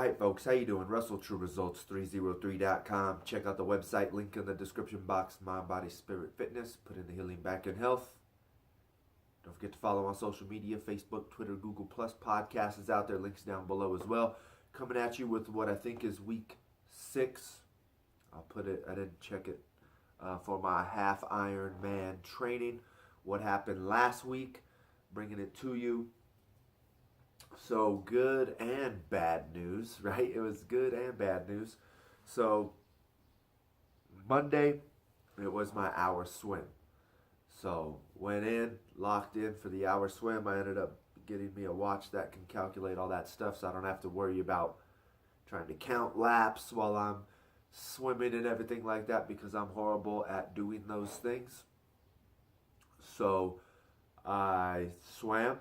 Alright folks, how you doing? Russell TrueResults303.com. Check out the website, link in the description box. Mind, Body, Spirit, Fitness. Put in the healing back in health. Don't forget to follow on social media, Facebook, Twitter, Google+. Podcast is out there, links down below as well. Coming at you with what I think is week 6. I didn't check it, for my half Ironman training. What happened last week, bringing it to you. So good and bad news, right? It was good and bad news. So Monday, it was my hour swim. So went in, locked in for the hour swim. I ended up getting me a watch that can calculate all that stuff, so I don't have to worry about trying to count laps while I'm swimming and everything like that, because I'm horrible at doing those things. So I swam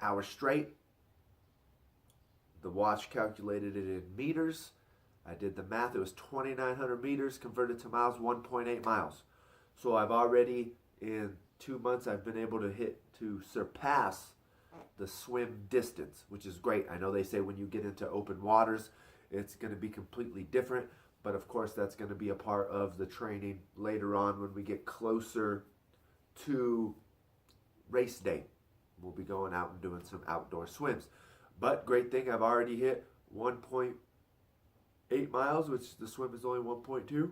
hour straight. The watch calculated it in meters. I did the math. It was 2,900 meters converted to miles, 1.8 miles. So I've already, in 2 months, I've been able to surpass the swim distance, which is great. I know they say when you get into open waters, it's going to be completely different. But of course, that's going to be a part of the training later on when we get closer to race day. We'll be going out and doing some outdoor swims. But great thing, I've already hit 1.8 miles, which the swim is only 1.2.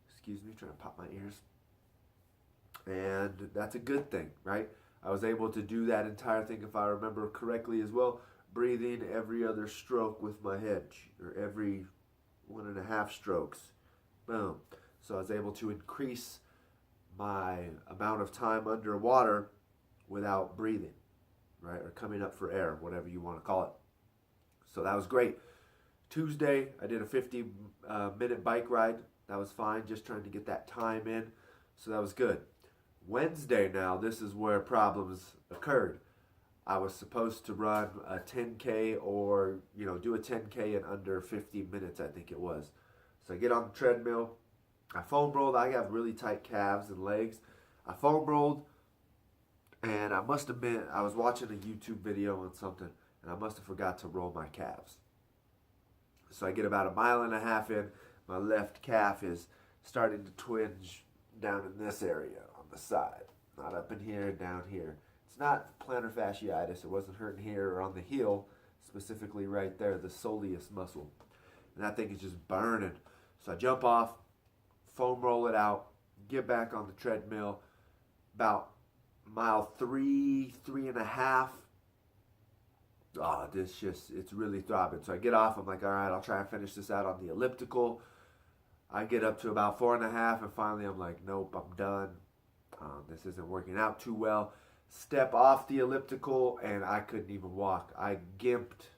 Excuse me, trying to pop my ears. And that's a good thing, right? I was able to do that entire thing, if I remember correctly as well, breathing every other stroke with my head, or every 1.5 strokes. Boom. So I was able to increase my amount of time underwater without breathing, right? Or coming up for air, whatever you want to call it. So that was great. Tuesday, I did a 50-minute bike ride. That was fine, just trying to get that time in. So that was good. Wednesday now, this is where problems occurred. I was supposed to run a 10K or, do a 10K in under 50 minutes, I think it was. So I get on the treadmill. I foam rolled. I have really tight calves and legs. I foam rolled. And I must admit, I was watching a YouTube video on something, and I must have forgot to roll my calves. So I get about 1.5 miles in, my left calf is starting to twinge down in this area on the side. Not up in here, down here. It's not plantar fasciitis. It wasn't hurting here or on the heel, specifically right there, the soleus muscle. And that thing is just burning. So I jump off, foam roll it out, get back on the treadmill, about mile 3.5. It's really throbbing. So I get off. I'm like, all right, I'll try and finish this out on the elliptical. I get up to about 4.5, and finally I'm like, nope, I'm done. This isn't working out too well. Step off the elliptical, and I couldn't even walk. I gimped,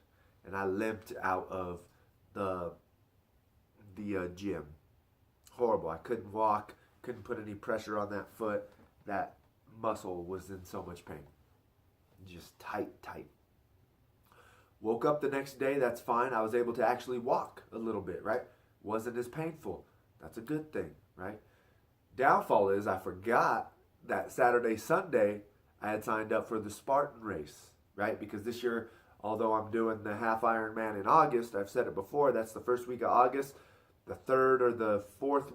and I limped out of the gym. Horrible. I couldn't walk, couldn't put any pressure on that foot. That muscle was in so much pain. Just tight. Woke up the next day, that's fine. I was able to actually walk a little bit, right? Wasn't as painful. That's a good thing, right? Downfall is I forgot that Saturday, Sunday, I had signed up for the Spartan race, right? Because this year, although I'm doing the half Ironman in August, I've said it before, that's the first week of August. The 3rd or the 4th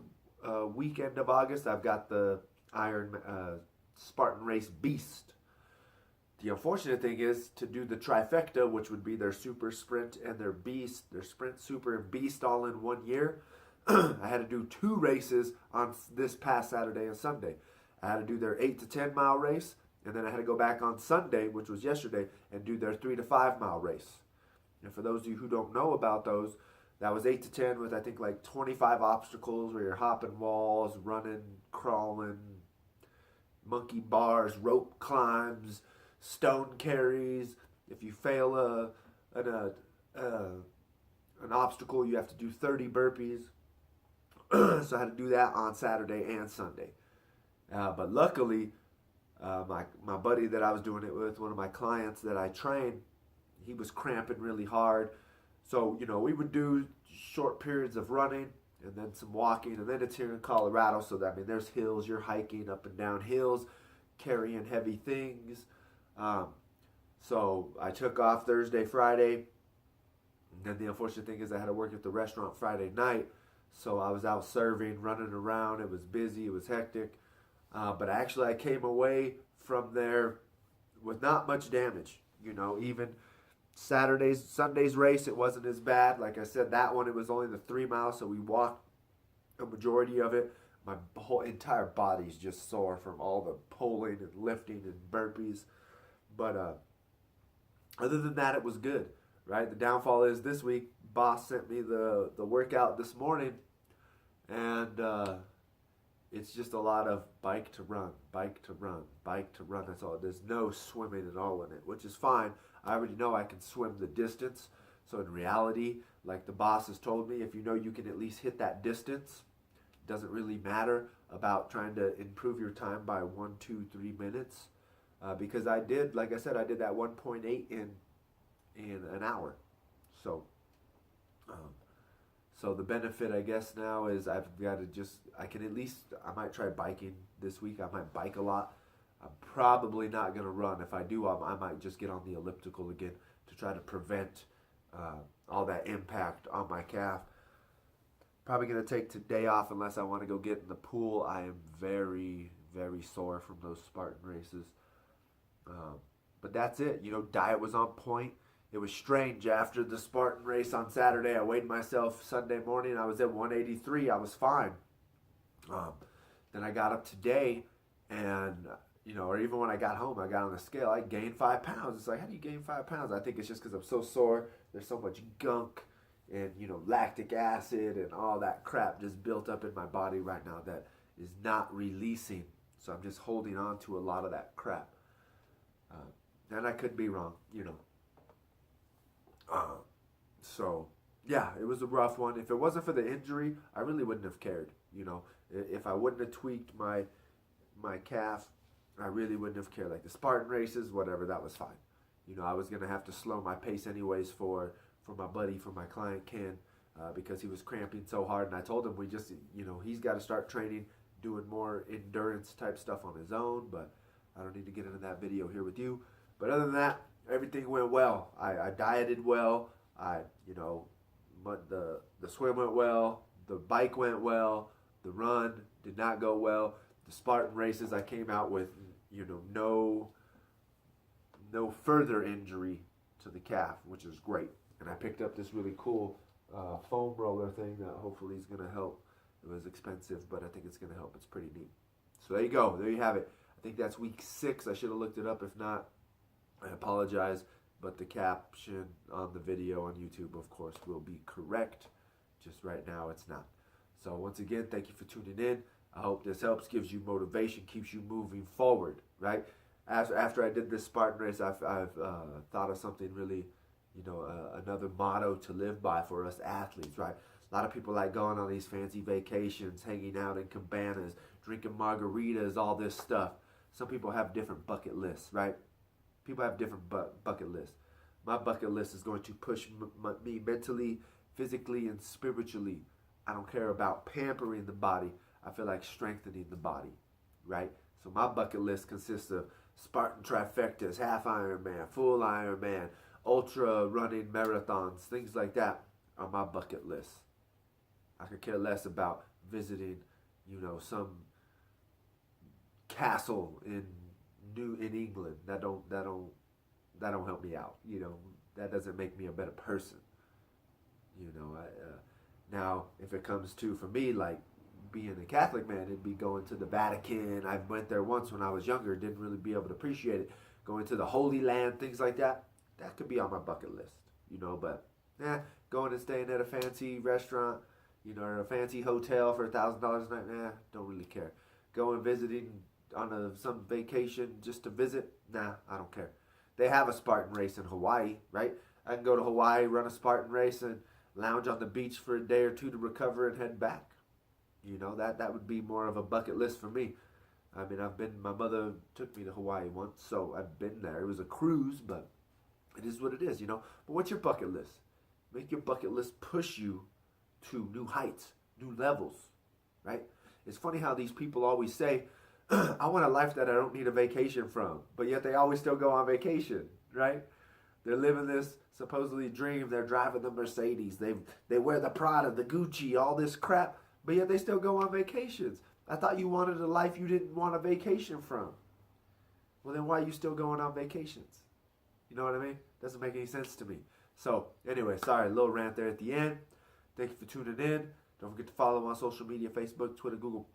weekend of August, I've got the Spartan race Beast. The unfortunate thing is to do the trifecta, which would be their super sprint and their beast, their sprint, super, and beast all in 1 year. I had to do 2 races on this past Saturday and Sunday. I had to do their 8 to 10 mile race, and then I had to go back on Sunday, which was yesterday, and do their 3 to 5 mile race. And for those of you who don't know about those, that was 8 to 10 with I think like 25 obstacles where you're hopping walls, running, crawling, monkey bars, rope climbs, stone carries. If you fail an obstacle, you have to do 30 burpees. So I had to do that on Saturday and Sunday. But luckily, my buddy that I was doing it with, one of my clients that I train, he was cramping really hard. So, we would do short periods of running and then some walking, and then it's here in Colorado. So that, there's hills, you're hiking up and down hills, carrying heavy things. So I took off Thursday, Friday, And the unfortunate thing is I had to work at the restaurant Friday night, so I was out serving, running around. It was busy, it was hectic. But actually, I came away from there with not much damage. Even Sunday's race, it wasn't as bad. Like I said, that one, it was only the 3 miles, so we walked a majority of it. My whole entire body's just sore from all the pulling and lifting and burpees. But other than that, it was good, right? The downfall is this week, boss sent me the workout this morning, and it's just a lot of bike to run, bike to run, bike to run. That's all. There's no swimming at all in it, which is fine. I already know I can swim the distance. So in reality, like the boss has told me, if you know you can at least hit that distance, it doesn't really matter about trying to improve your time by 1, 2, 3 minutes. Because I did, like I said, I did that 1.8 in an hour. So the benefit, I guess, now is I might try biking this week. I might bike a lot. I'm probably not going to run. If I do, I might just get on the elliptical again to try to prevent all that impact on my calf. Probably going to take today off unless I want to go get in the pool. I am very, very sore from those Spartan races. But that's it. Diet was on point. It was strange. After the Spartan race on Saturday, I weighed myself Sunday morning. I was at 183. I was fine. Then I got up today, and or even when I got home, I got on the scale. I gained 5 pounds. It's like, how do you gain 5 pounds? I think it's just because I'm so sore. There's so much gunk and lactic acid and all that crap just built up in my body right now that is not releasing. So I'm just holding on to a lot of that crap. And I could be wrong, So, yeah, it was a rough one. If it wasn't for the injury, I really wouldn't have cared. If I wouldn't have tweaked my calf, I really wouldn't have cared. Like the Spartan races, whatever, that was fine. I was going to have to slow my pace anyways for my buddy, for my client, Ken, because he was cramping so hard. And I told him he's got to start training, doing more endurance type stuff on his own. But I don't need to get into that video here with you. But other than that, everything went well. I dieted well. The swim went well. The bike went well. The run did not go well. The Spartan races, I came out with, no further injury to the calf, which is great. And I picked up this really cool foam roller thing that hopefully is going to help. It was expensive, but I think it's going to help. It's pretty neat. So there you go. There you have it. I think that's week 6. I should have looked it up. If not, I apologize. But the caption on the video on YouTube, of course, will be correct. Just right now, it's not. So once again, thank you for tuning in. I hope this helps, gives you motivation, keeps you moving forward, right? After I did this Spartan race, I've thought of something really, another motto to live by for us athletes, right? A lot of people like going on these fancy vacations, hanging out in cabanas, drinking margaritas, all this stuff. Some people have different bucket lists, right? People have different bucket lists. My bucket list is going to push me mentally, physically, and spiritually. I don't care about pampering the body. I feel like strengthening the body, right? So my bucket list consists of Spartan trifectas, half Ironman, full Ironman, ultra running marathons, things like that are my bucket list. I could care less about visiting, some castle in England. That don't help me out. That doesn't make me a better person. Now if it comes to, for me, like being a Catholic man, it'd be going to the Vatican. I went there once when I was younger, didn't really be able to appreciate it. Going to the Holy Land, things like that. That could be on my bucket list. But going and staying at a fancy restaurant, or a fancy hotel for $1,000 a night, don't really care. Going visiting on some vacation just to visit, I don't care. They have a Spartan race in Hawaii, right? I can go to Hawaii, run a Spartan race, and lounge on the beach for a day or two to recover and head back. That would be more of a bucket list for me. I mean, my mother took me to Hawaii once, so I've been there. It was a cruise, but it is what it is, But what's your bucket list? Make your bucket list push you to new heights, new levels, right? It's funny how these people always say, I want a life that I don't need a vacation from, but yet they always still go on vacation, right? They're living this supposedly dream. They're driving the Mercedes. They wear the Prada, the Gucci, all this crap, but yet they still go on vacations. I thought you wanted a life you didn't want a vacation from. Well, then why are you still going on vacations? You know what I mean? Doesn't make any sense to me. So, anyway, sorry, a little rant there at the end. Thank you for tuning in. Don't forget to follow me on social media, Facebook, Twitter, Google+.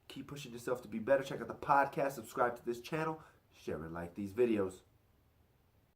Keep pushing yourself to be better. Check out the podcast. Subscribe to this channel. Share and like these videos.